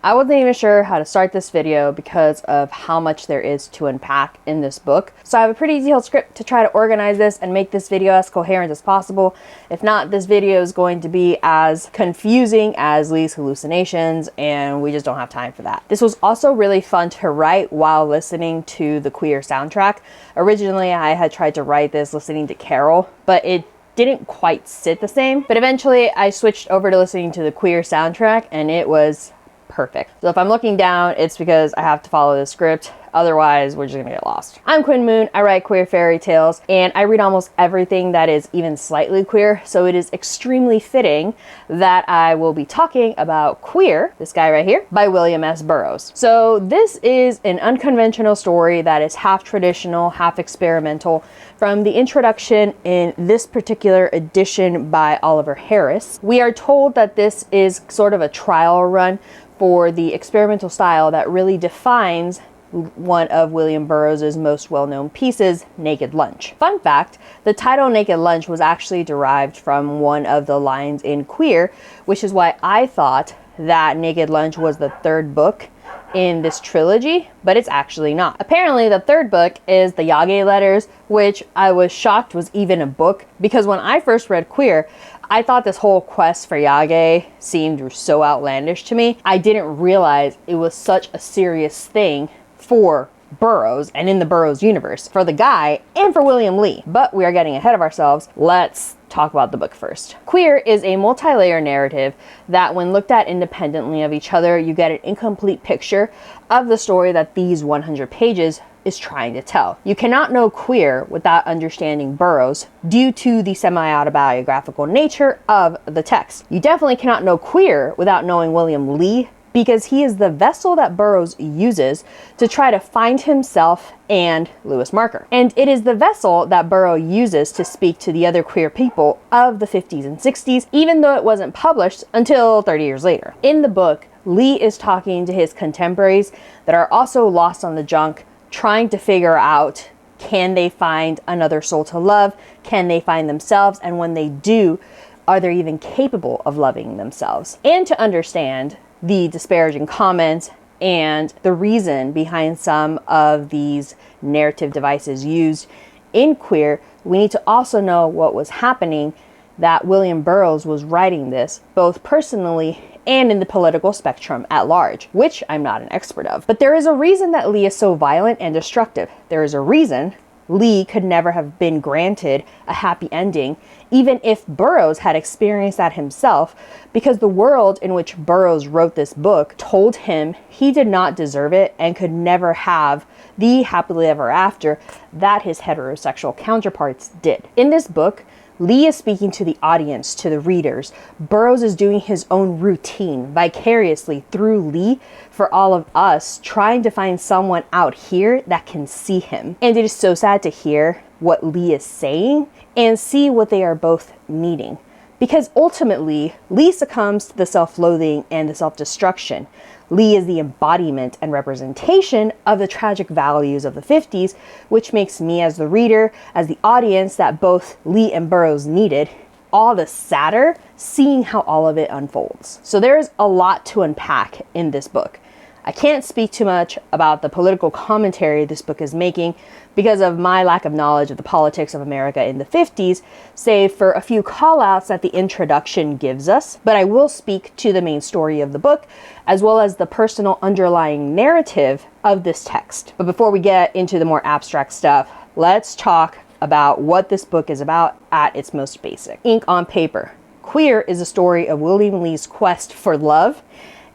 I wasn't even sure how to start this video because of how much there is to unpack in this book. So I have a pretty detailed script to try to organize this and make this video as coherent as possible. If not, this video is going to be as confusing as Lee's hallucinations, and we just don't have time for that. This was also really fun to write while listening to the Queer soundtrack. Originally, I had tried to write this listening to Carol, but it didn't quite sit the same. But eventually I switched over to listening to the Queer soundtrack, and it was perfect. So if I'm looking down, it's because I have to follow the script. Otherwise, we're just gonna get lost. I'm Quinn Moon. I write queer fairy tales, and I read almost everything that is even slightly queer. So it is extremely fitting that I will be talking about Queer, this guy right here, by William S. Burroughs. So this is an unconventional story that is half traditional, half experimental. From the introduction in this particular edition by Oliver Harris, we are told that this is sort of a trial run for the experimental style that really defines one of William Burroughs' most well-known pieces, Naked Lunch. Fun fact, the title Naked Lunch was actually derived from one of the lines in Queer, which is why I thought that Naked Lunch was the third book in this trilogy, but it's actually not. Apparently the third book is the Yage Letters, which I was shocked was even a book, because when I first read Queer, I thought this whole quest for Yage seemed so outlandish to me. I didn't realize it was such a serious thing for Burroughs and in the Burroughs universe, for the guy and for William Lee. But we are getting ahead of ourselves. Let's talk about the book first. Queer is a multi-layer narrative that when looked at independently of each other, you get an incomplete picture of the story that these 100 pages is trying to tell. You cannot know Queer without understanding Burroughs due to the semi-autobiographical nature of the text. You definitely cannot know Queer without knowing William Lee, because he is the vessel that Burroughs uses to try to find himself and Lewis Marker. And it is the vessel that Burroughs uses to speak to the other queer people of the 50s and 60s, even though it wasn't published until 30 years later. In the book, Lee is talking to his contemporaries that are also lost on the junk, trying to figure out, can they find another soul to love? Can they find themselves? And when they do, are they even capable of loving themselves? And to understand the disparaging comments and the reason behind some of these narrative devices used in Queer, we need to also know what was happening, that William Burroughs was writing this both personally and in the political spectrum at large, which I'm not an expert of. But there is a reason that Lee is so violent and destructive. There is a reason Lee could never have been granted a happy ending, even if Burroughs had experienced that himself, because the world in which Burroughs wrote this book told him he did not deserve it and could never have the happily ever after that his heterosexual counterparts did. In this book, Lee is speaking to the audience, to the readers. Burroughs is doing his own routine vicariously through Lee for all of us, trying to find someone out here that can see him. And it is so sad to hear what Lee is saying and see what they are both needing. Because ultimately, Lee succumbs to the self-loathing and the self-destruction. Lee is the embodiment and representation of the tragic values of the 50s, which makes me as the reader, as the audience that both Lee and Burroughs needed, all the sadder seeing how all of it unfolds. So there's a lot to unpack in this book. I can't speak too much about the political commentary this book is making because of my lack of knowledge of the politics of America in the 50s, save for a few call-outs that the introduction gives us. But I will speak to the main story of the book, as well as the personal underlying narrative of this text. But before we get into the more abstract stuff, let's talk about what this book is about at its most basic. Ink on paper. Queer is a story of William Lee's quest for love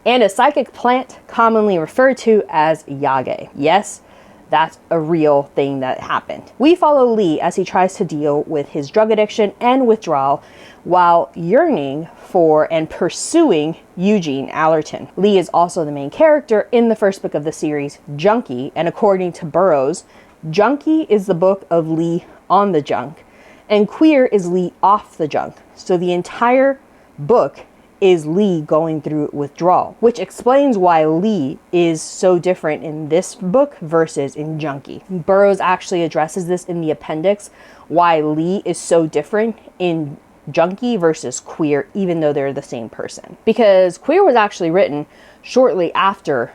and a psychic plant commonly referred to as Yage. Yes, that's a real thing that happened. We follow Lee as he tries to deal with his drug addiction and withdrawal while yearning for and pursuing Eugene Allerton. Lee is also the main character in the first book of the series, Junkie, and according to Burroughs, Junkie is the book of Lee on the junk, and Queer is Lee off the junk. So the entire book is Lee going through withdrawal, which explains why Lee is so different in this book versus in Junkie. Burroughs actually addresses this in the appendix, why Lee is so different in junkie versus queer, even though they're the same person. Because queer was actually written shortly after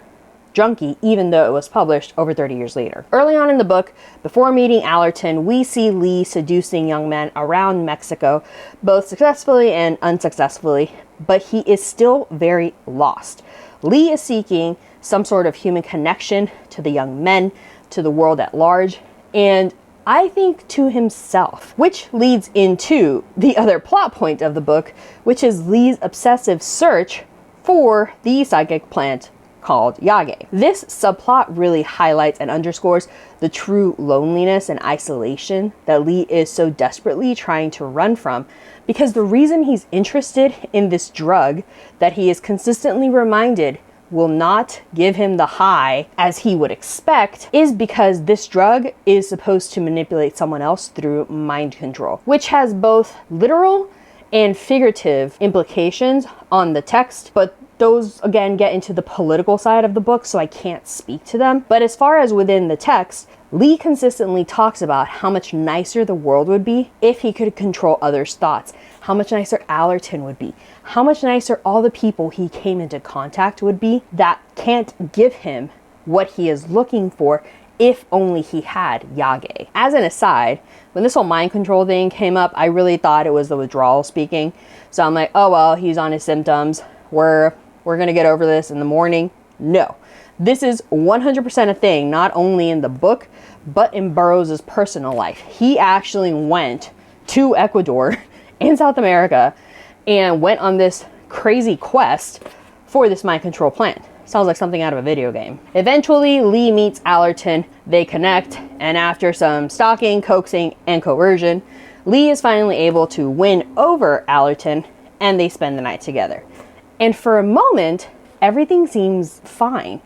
junkie, even though it was published over 30 years later. Early on in the book, before meeting Allerton, we see Lee seducing young men around Mexico, both successfully and unsuccessfully, but he is still very lost. Lee is seeking some sort of human connection to the young men, to the world at large, and I think to himself, which leads into the other plot point of the book, which is Lee's obsessive search for the psychic plant called Yage. This subplot really highlights and underscores the true loneliness and isolation that Lee is so desperately trying to run from, because the reason he's interested in this drug that he is consistently reminded will not give him the high as he would expect is because this drug is supposed to manipulate someone else through mind control, which has both literal and figurative implications on the text, but those again get into the political side of the book, so I can't speak to them. But as far as within the text, Lee consistently talks about how much nicer the world would be if he could control others' thoughts, how much nicer Allerton would be, how much nicer all the people he came into contact would be that can't give him what he is looking for if only he had Yage. As an aside, when this whole mind control thing came up, I really thought it was the withdrawal speaking. So I'm like, oh well, he's on his symptoms. We're gonna get over this in the morning. No, this is 100% a thing, not only in the book, but in Burroughs' personal life. He actually went to Ecuador in South America and went on this crazy quest for this mind control plant. Sounds like something out of a video game. Eventually, Lee meets Allerton, they connect, and after some stalking, coaxing, and coercion, Lee is finally able to win over Allerton, and they spend the night together. And for a moment, everything seems fine.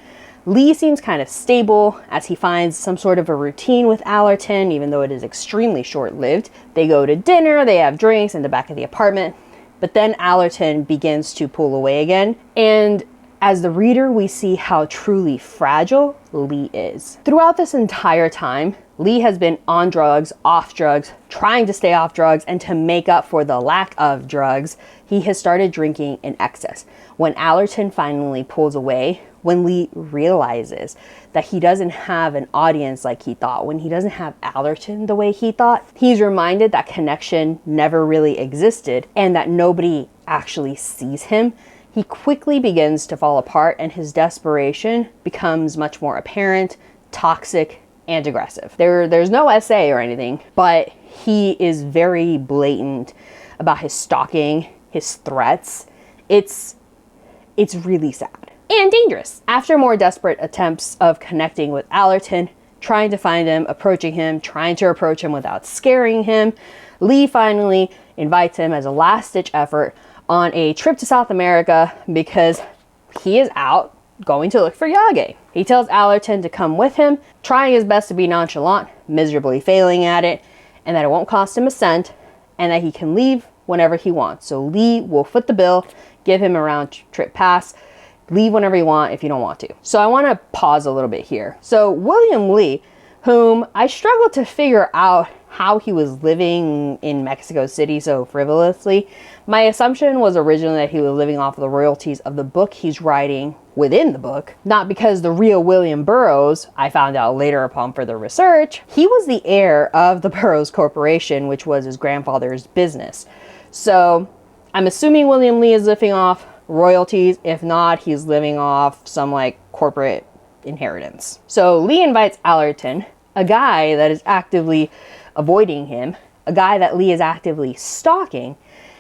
Lee seems kind of stable as he finds some sort of a routine with Allerton, even though it is extremely short-lived. They go to dinner, they have drinks in the back of the apartment, but then Allerton begins to pull away again. And as the reader, we see how truly fragile Lee is. Throughout this entire time, Lee has been on drugs, off drugs, trying to stay off drugs, and to make up for the lack of drugs, he has started drinking in excess. When Allerton finally pulls away, when Lee realizes that he doesn't have an audience like he thought, when he doesn't have Allerton the way he thought, he's reminded that connection never really existed and that nobody actually sees him. He quickly begins to fall apart, and his desperation becomes much more apparent, toxic, and aggressive. There's no essay or anything, but he is very blatant about his stalking, his threats. It's really sad and dangerous. After more desperate attempts of connecting with Allerton, trying to find him, approaching him, trying to approach him without scaring him, Lee finally invites him as a last-ditch effort on a trip to South America because he is out going to look for Yage. He tells Allerton to come with him, trying his best to be nonchalant, miserably failing at it, and that it won't cost him a cent, and that he can leave whenever he wants. So Lee will foot the bill, give him a round trip pass, leave whenever you want if you don't want to. So I want to pause a little bit here. So William Lee, whom I struggled to figure out how he was living in Mexico City so frivolously. My assumption was originally that he was living off of the royalties of the book he's writing within the book, not because the real William Burroughs, I found out later upon further research, he was the heir of the Burroughs Corporation, which was his grandfather's business. So I'm assuming William Lee is living off royalties. If not, he's living off some like corporate inheritance. So Lee invites Allerton, a guy that is actively avoiding him, a guy that Lee is actively stalking,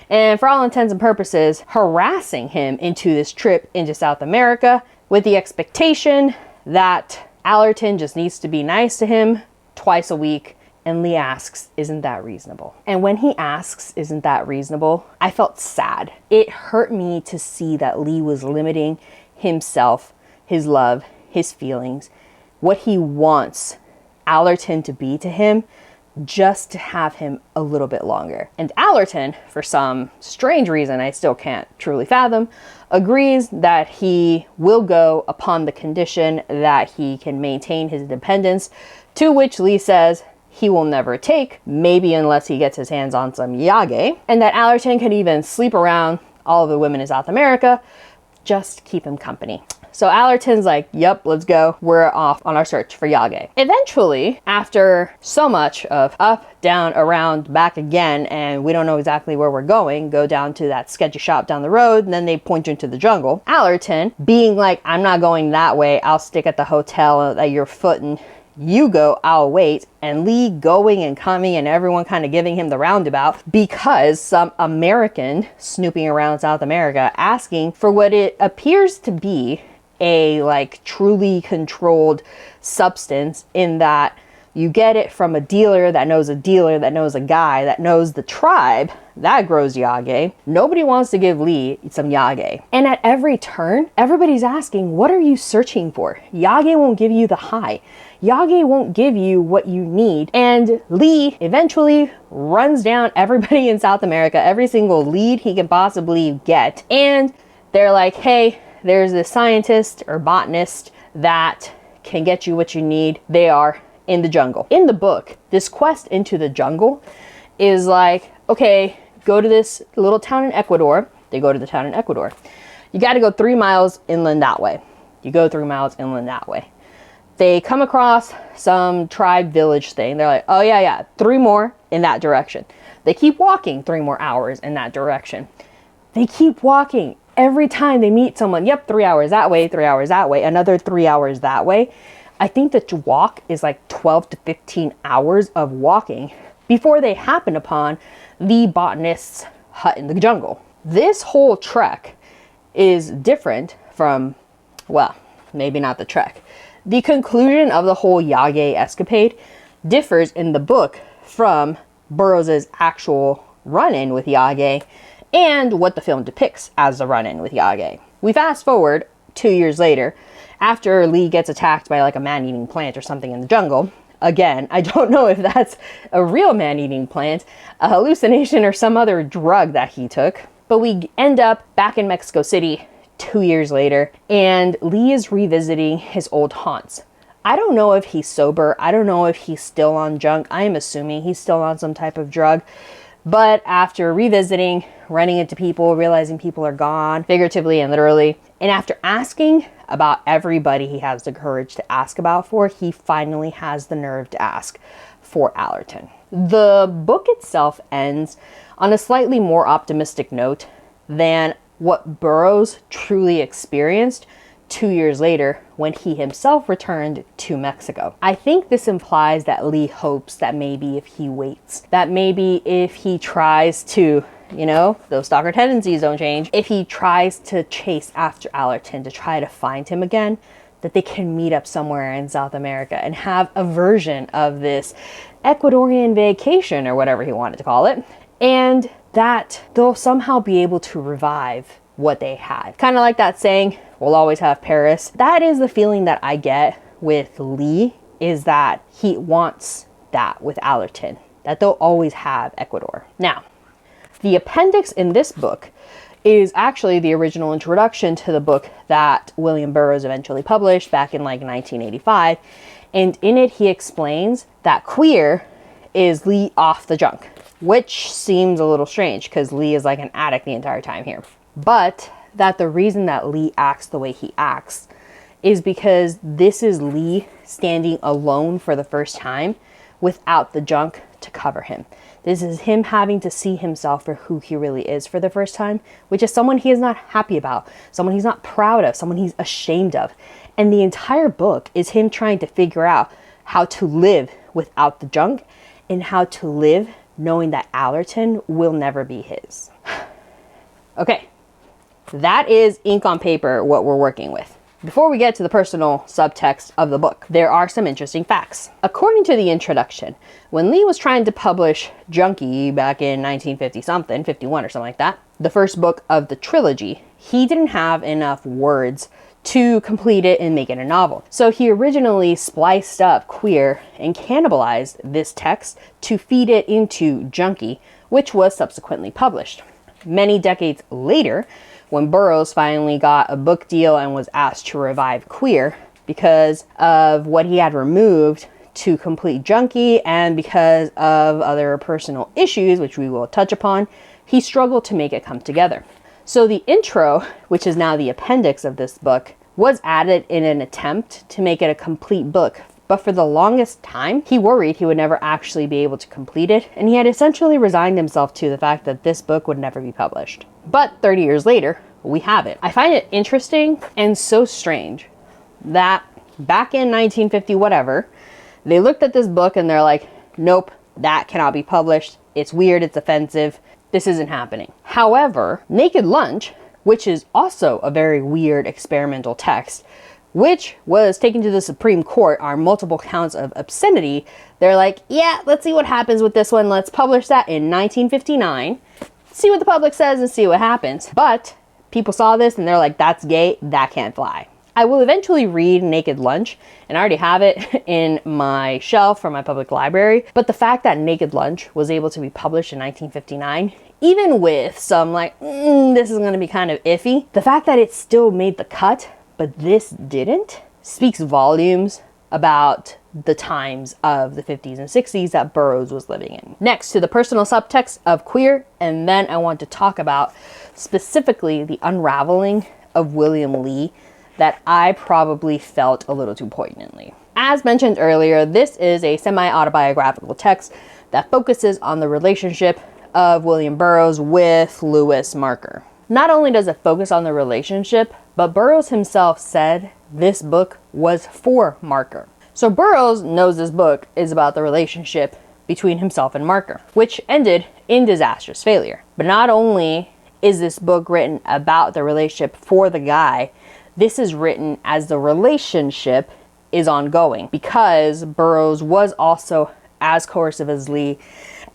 and for all intents and purposes, harassing him into this trip into South America with the expectation that Allerton just needs to be nice to him twice a week. And Lee asks, isn't that reasonable? And when he asks, isn't that reasonable? I felt sad. It hurt me to see that Lee was limiting himself, his love, his feelings, what he wants Allerton to be to him, just to have him a little bit longer. And Allerton, for some strange reason I still can't truly fathom, agrees that he will go upon the condition that he can maintain his independence, to which Lee says he will never take, maybe unless he gets his hands on some yage, and that Allerton can even sleep around all of the women in South America, just keep him company. So Allerton's like, yep, let's go. We're off on our search for yage. Eventually, after so much of up, down, around, back again, and we don't know exactly where we're going, go down to that sketchy shop down the road, and then they point you into the jungle. Allerton, being like, I'm not going that way, I'll stick at the hotel that you're footing. You go, I'll wait. And Lee going and coming and everyone kind of giving him the roundabout because some American snooping around South America asking for what it appears to be a like truly controlled substance, in that you get it from a dealer that knows a dealer that knows a guy that knows the tribe that grows yage. Nobody wants to give Lee some yage. And at every turn, everybody's asking, what are you searching for? Yage won't give you the high. Yage won't give you what you need. And Lee eventually runs down everybody in South America, every single lead he can possibly get. And they're like, hey, there's this scientist or botanist that can get you what you need. They are in the jungle. In the book, this quest into the jungle is like, okay, go to this little town in Ecuador. They go to the town in Ecuador. You got to go 3 miles inland that way. You go 3 miles inland that way. They come across some tribe village thing. They're like, oh yeah, 3 more in that direction. They keep walking 3 more hours in that direction. They keep walking. Every time they meet someone, yep, 3 hours that way, 3 hours that way, another 3 hours that way. I think the walk is like 12 to 15 hours of walking before they happen upon the botanist's hut in the jungle. This whole trek is different from, well, maybe not the trek. The conclusion of the whole yage escapade differs in the book from Burroughs' actual run-in with yage and what the film depicts as the run-in with yage. We fast forward 2 years later, after Lee gets attacked by like a man-eating plant or something in the jungle. Again, I don't know if that's a real man-eating plant, a hallucination, or some other drug that he took. But we end up back in Mexico City 2 years later, and Lee is revisiting his old haunts. I don't know if he's sober. I don't know if he's still on junk. I am assuming he's still on some type of drug. But after revisiting, running into people, realizing people are gone, figuratively and literally, and after asking about everybody he has the courage to ask about for, he finally has the nerve to ask for Allerton. The book itself ends on a slightly more optimistic note than what Burroughs truly experienced 2 years later when he himself returned to Mexico. I think this implies that Lee hopes that maybe if he waits, that maybe if he tries to, you know, those stalker tendencies don't change, if he tries to chase after Allerton to try to find him again, that they can meet up somewhere in South America and have a version of this Ecuadorian vacation or whatever he wanted to call it, and that they'll somehow be able to revive what they had. Kind of like that saying, we'll always have Paris. That is the feeling that I get with Lee, is that he wants that with Allerton, that they'll always have Ecuador. Now, the appendix in this book is actually the original introduction to the book that William Burroughs eventually published back in like 1985. And in it, he explains that queer is Lee off the junk, which seems a little strange because Lee is like an addict the entire time here. But that the reason that Lee acts the way he acts is because this is Lee standing alone for the first time without the junk to cover him. This is him having to see himself for who he really is for the first time, which is someone he is not happy about, someone he's not proud of, someone he's ashamed of. And the entire book is him trying to figure out how to live without the junk and how to live knowing that Allerton will never be his. Okay, that is ink on paper what we're working with. Before we get to the personal subtext of the book, there are some interesting facts. According to the introduction, when Lee was trying to publish Junkie back in 1950 something, 51 or something like that, the first book of the trilogy, he didn't have enough words to complete it and make it a novel. So he originally spliced up queer and cannibalized this text to feed it into Junkie, which was subsequently published. Many decades later, when Burroughs finally got a book deal and was asked to revive queer because of what he had removed to complete junkie, and because of other personal issues, which we will touch upon, he struggled to make it come together. So the intro, which is now the appendix of this book, was added in an attempt to make it a complete book. But for the longest time, he worried he would never actually be able to complete it, and he had essentially resigned himself to the fact that this book would never be published. But 30 years later, we have it. I find it interesting and so strange that back in 1950 whatever, they looked at this book and they're like, nope, that cannot be published. It's weird, it's offensive, this isn't happening. However, Naked Lunch, which is also a very weird experimental text, which was taken to the Supreme Court on multiple counts of obscenity, they're like, yeah, let's see what happens with this one. Let's publish that in 1959, see what the public says and see what happens. But people saw this and they're like, that's gay, that can't fly. I will eventually read Naked Lunch, and I already have it in my shelf from my public library. But the fact that Naked Lunch was able to be published in 1959, even with some like, this is going to be kind of iffy, the fact that it still made the cut, but this didn't, speaks volumes about the times of the 50s and 60s that Burroughs was living in. Next to the personal subtext of queer, and then I want to talk about specifically the unraveling of William Lee that I probably felt a little too poignantly. As mentioned earlier, this is a semi-autobiographical text that focuses on the relationship of William Burroughs with Louis Marker. Not only does it focus on the relationship, but Burroughs himself said this book was for Marker. So Burroughs knows this book is about the relationship between himself and Marker, which ended in disastrous failure. But not only is this book written about the relationship for the guy, this is written as the relationship is ongoing, because Burroughs was also as coercive as Lee,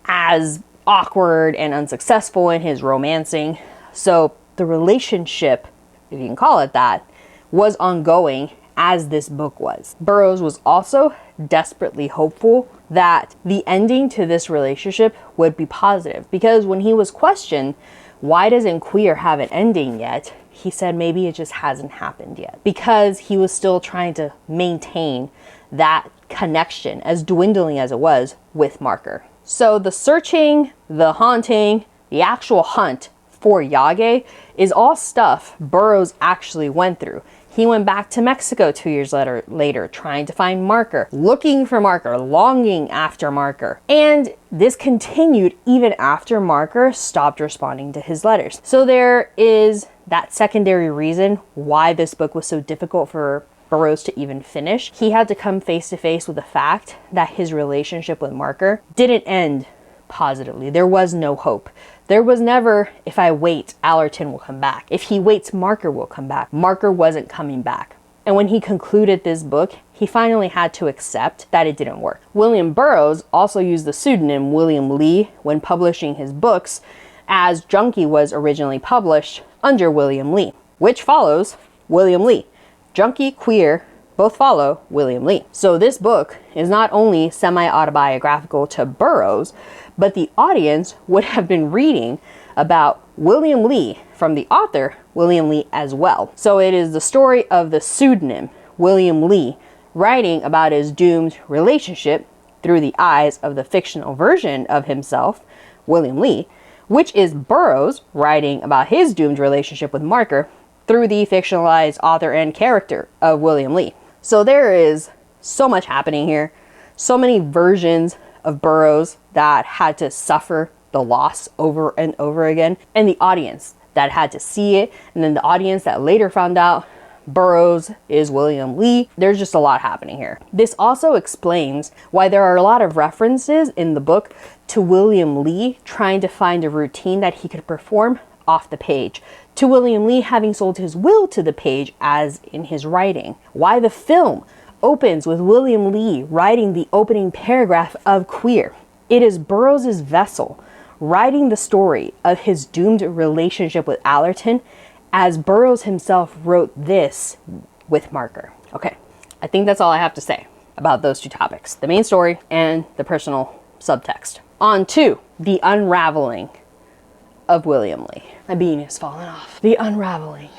as awkward and unsuccessful in his romancing. So the relationship, if you can call it that, was ongoing as this book was. Burroughs was also desperately hopeful that the ending to this relationship would be positive, because when he was questioned, why doesn't Queer have an ending yet? He said maybe it just hasn't happened yet, because he was still trying to maintain that connection, as dwindling as it was, with Marker. So the searching, the haunting, the actual hunt for Yage is all stuff Burroughs actually went through. He went back to Mexico 2 years later, trying to find Marker, looking for Marker, longing after Marker. And this continued even after Marker stopped responding to his letters. So there is that secondary reason why this book was so difficult for Burroughs to even finish. He had to come face to face with the fact that his relationship with Marker didn't end positively. There was no hope. There was never, if I wait, Allerton will come back. If he waits, Marker will come back. Marker wasn't coming back. And when he concluded this book, he finally had to accept that it didn't work. William Burroughs also used the pseudonym William Lee when publishing his books, as Junkie was originally published under William Lee, which follows William Lee. Junkie, Queer, both follow William Lee. So this book is not only semi-autobiographical to Burroughs, but the audience would have been reading about William Lee from the author, William Lee, as well. So it is the story of the pseudonym, William Lee, writing about his doomed relationship through the eyes of the fictional version of himself, William Lee, which is Burroughs writing about his doomed relationship with Marker through the fictionalized author and character of William Lee. So there is so much happening here, so many versions of Burroughs that had to suffer the loss over and over again, and the audience that had to see it, and then the audience that later found out Burroughs is William Lee. There's just a lot happening here. This also explains why there are a lot of references in the book to William Lee trying to find a routine that he could perform off the page, to William Lee having sold his will to the page as in his writing. Why the film opens with William Lee writing the opening paragraph of Queer. It is Burroughs' vessel writing the story of his doomed relationship with Allerton, as Burroughs himself wrote this with Marker. Okay, I think that's all I have to say about those two topics, the main story and the personal subtext. On to the unraveling of William Lee. My bean has fallen off. The unraveling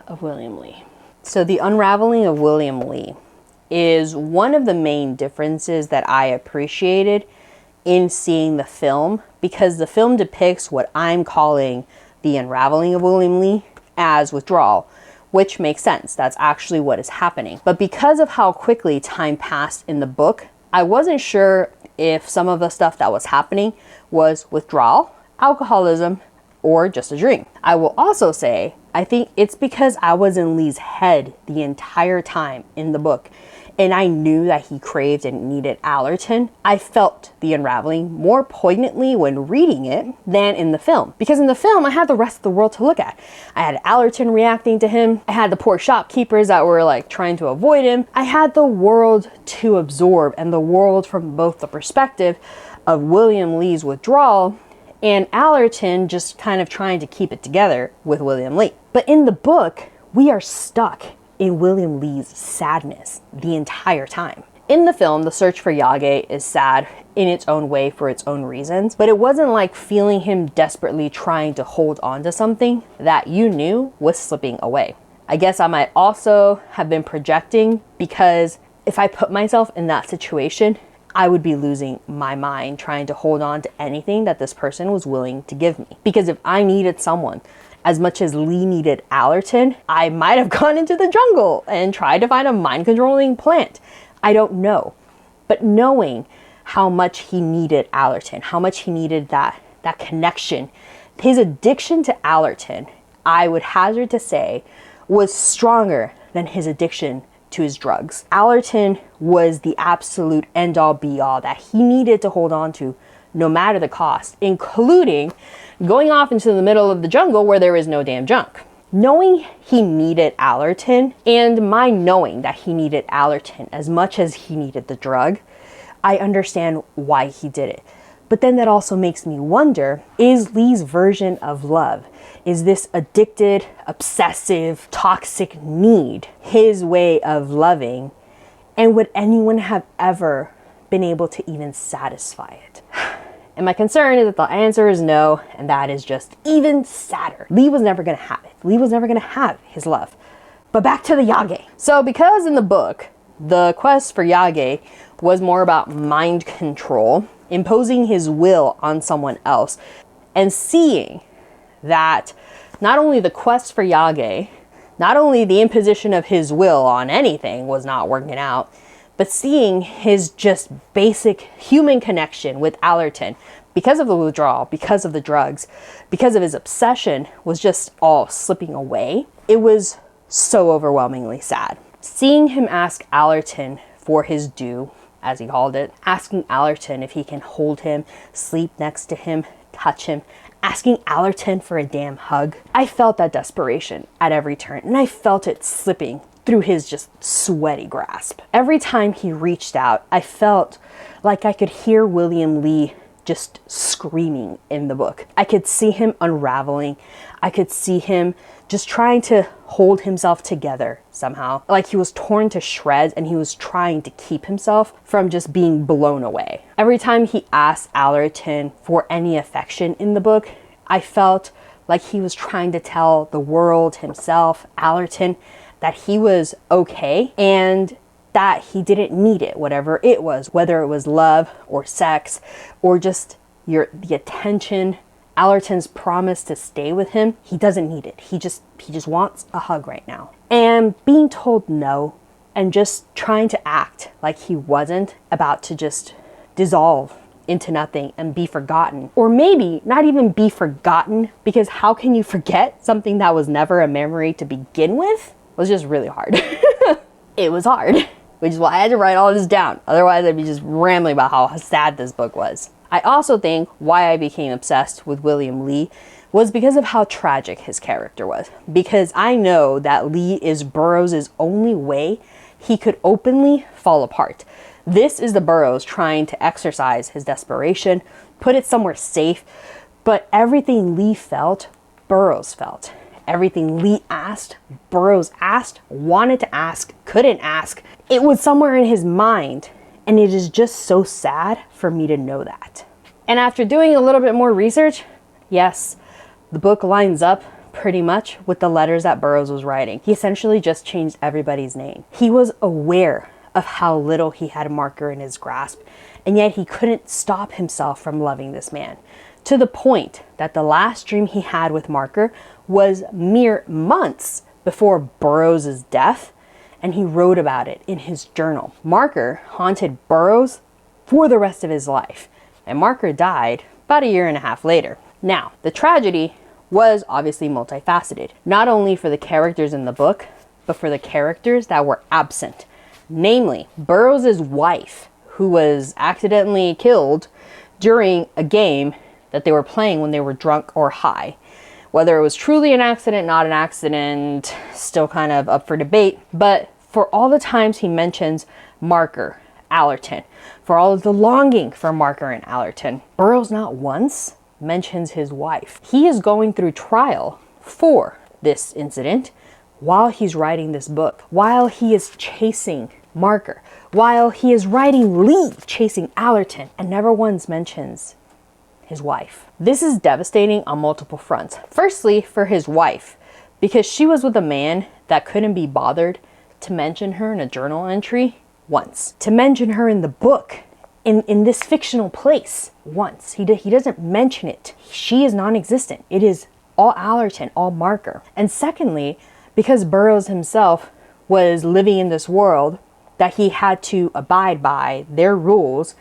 of William Lee. So the unraveling of William Lee is one of the main differences that I appreciated in seeing the film, because the film depicts what I'm calling the unraveling of William Lee as withdrawal, which makes sense. That's actually what is happening. But because of how quickly time passed in the book, I wasn't sure if some of the stuff that was happening was withdrawal, alcoholism, or just a dream. I will also say, I think it's because I was in Lee's head the entire time in the book, and I knew that he craved and needed Allerton. I felt the unraveling more poignantly when reading it than in the film. Because in the film, I had the rest of the world to look at. I had Allerton reacting to him. I had the poor shopkeepers that were like trying to avoid him. I had the world to absorb, and the world from both the perspective of William Lee's withdrawal and Allerton just kind of trying to keep it together with William Lee. But in the book, we are stuck in William Lee's sadness the entire time. In the film, the search for Yage is sad in its own way for its own reasons, but it wasn't like feeling him desperately trying to hold on to something that you knew was slipping away. I guess I might also have been projecting, because if I put myself in that situation, I would be losing my mind trying to hold on to anything that this person was willing to give me. Because if I needed someone as much as Lee needed Allerton, I might have gone into the jungle and tried to find a mind-controlling plant. I don't know. But knowing how much he needed Allerton, how much he needed that connection, his addiction to Allerton, I would hazard to say, was stronger than his addiction to his drugs. Allerton was the absolute end-all be-all that he needed to hold on to no matter the cost, including going off into the middle of the jungle where there is no damn junk. Knowing he needed Allerton, and my knowing that he needed Allerton as much as he needed the drug, I understand why he did it. But then that also makes me wonder, is Lee's version of love, is this addicted, obsessive, toxic need his way of loving? And would anyone have ever been able to even satisfy it? And my concern is that the answer is no, and that is just even sadder. Lee was never gonna have it. Lee was never gonna have his love. But back to the Yage. So because in the book, the quest for Yage was more about mind control, imposing his will on someone else, and seeing that not only the quest for Yage, not only the imposition of his will on anything was not working out, but seeing his just basic human connection with Allerton, because of the withdrawal, because of the drugs, because of his obsession, was just all slipping away. It was so overwhelmingly sad. Seeing him ask Allerton for his due, as he called it, asking Allerton if he can hold him, sleep next to him, touch him, asking Allerton for a damn hug. I felt that desperation at every turn, and I felt it slipping through his just sweaty grasp. Every time he reached out, I felt like I could hear William Lee just screaming in the book. I could see him unraveling. I could see him just trying to hold himself together somehow. Like he was torn to shreds and he was trying to keep himself from just being blown away. Every time he asked Allerton for any affection in the book, I felt like he was trying to tell the world, himself, Allerton, that he was okay and that he didn't need it, whatever it was, whether it was love or sex or just the attention, Allerton's promise to stay with him. He doesn't need it. He just wants a hug right now. And being told no and just trying to act like he wasn't about to just dissolve into nothing and be forgotten, or maybe not even be forgotten, because how can you forget something that was never a memory to begin with? Was just really hard. It was hard, which is why I had to write all this down. Otherwise, I'd be just rambling about how sad this book was. I also think why I became obsessed with William Lee was because of how tragic his character was. Because I know that Lee is Burroughs' only way he could openly fall apart. This is the Burroughs trying to exercise his desperation, put it somewhere safe, but everything Lee felt, Burroughs felt. Everything Lee asked, Burroughs asked, wanted to ask, couldn't ask. It was somewhere in his mind, and it is just so sad for me to know that. And after doing a little bit more research, yes, the book lines up pretty much with the letters that Burroughs was writing. He essentially just changed everybody's name. He was aware of how little he had Marker in his grasp, and yet he couldn't stop himself from loving this man, to the point that the last dream he had with Marker was mere months before Burroughs' death, and he wrote about it in his journal. Marker haunted Burroughs for the rest of his life, and Marker died about a year and a half later. Now, the tragedy was obviously multifaceted, not only for the characters in the book, but for the characters that were absent, namely Burroughs' wife, who was accidentally killed during a game that they were playing when they were drunk or high. Whether it was truly an accident, not an accident, still kind of up for debate. But for all the times he mentions Marker, Allerton, for all of the longing for Marker and Allerton, Burroughs not once mentions his wife. He is going through trial for this incident while he's writing this book, while he is chasing Marker, while he is writing Lee, chasing Allerton, and never once mentions his wife. This is devastating on multiple fronts. Firstly, for his wife, because she was with a man that couldn't be bothered to mention her in a journal entry once, to mention her in the book, in this fictional place once. He doesn't mention it. She is non-existent. It is all Allerton, all Marker. And secondly, because Burroughs himself was living in this world that he had to abide by their rules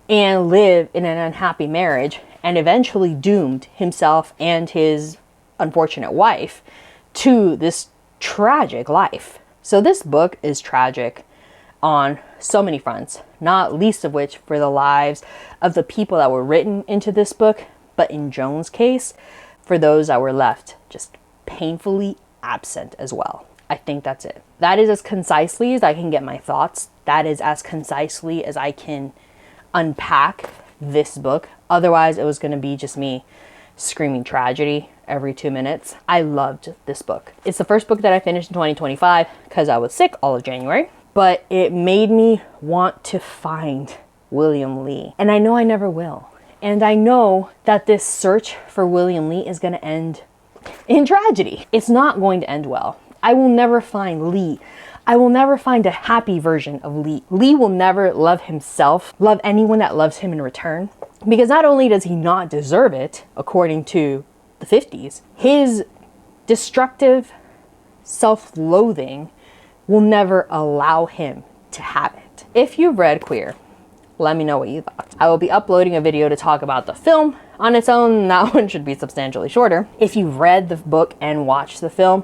and live in an unhappy marriage, and eventually doomed himself and his unfortunate wife to this tragic life. So this book is tragic on so many fronts, not least of which for the lives of the people that were written into this book, but in Joan's case, for those that were left just painfully absent as well. I think that's it. That is as concisely as I can get my thoughts. That is as concisely as I can unpack this book. Otherwise, it was going to be just me screaming tragedy every 2 minutes. I loved this book. It's the first book that I finished in 2025 because I was sick all of January, but it made me want to find William Lee. And I know I never will. And I know that this search for William Lee is going to end in tragedy. It's not going to end well. I will never find Lee. I will never find a happy version of Lee. Lee will never love himself, love anyone that loves him in return. Because not only does he not deserve it, according to the 50s, his destructive self-loathing will never allow him to have it. If you've read Queer, let me know what you thought. I will be uploading a video to talk about the film on its own. That one should be substantially shorter. If you've read the book and watched the film,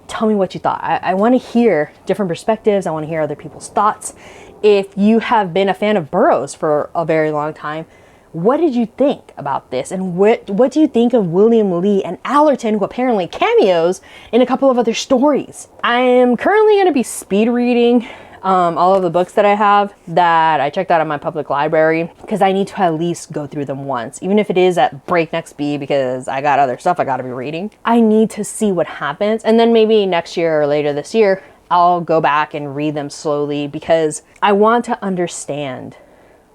tell me what you thought. I want to hear different perspectives. I want to hear other people's thoughts. If you have been a fan of Burroughs for a very long time, what did you think about this? And what do you think of William Lee and Allerton, who apparently cameos in a couple of other stories? I am currently going to be speed reading all of the books that I have that I checked out at my public library, because I need to at least go through them once, even if it is at breakneck speed, because I got other stuff I got to be reading. I need to see what happens, and then maybe next year or later this year, I'll go back and read them slowly, because I want to understand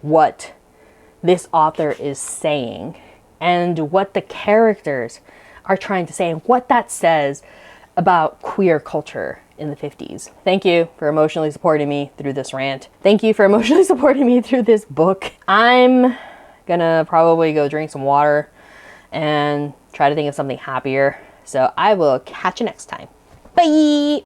what this author is saying and what the characters are trying to say and what that says about queer culture in the 50s. Thank you for emotionally supporting me through this rant. Thank you for emotionally supporting me through this book. I'm gonna probably go drink some water and try to think of something happier. So I will catch you next time. Bye!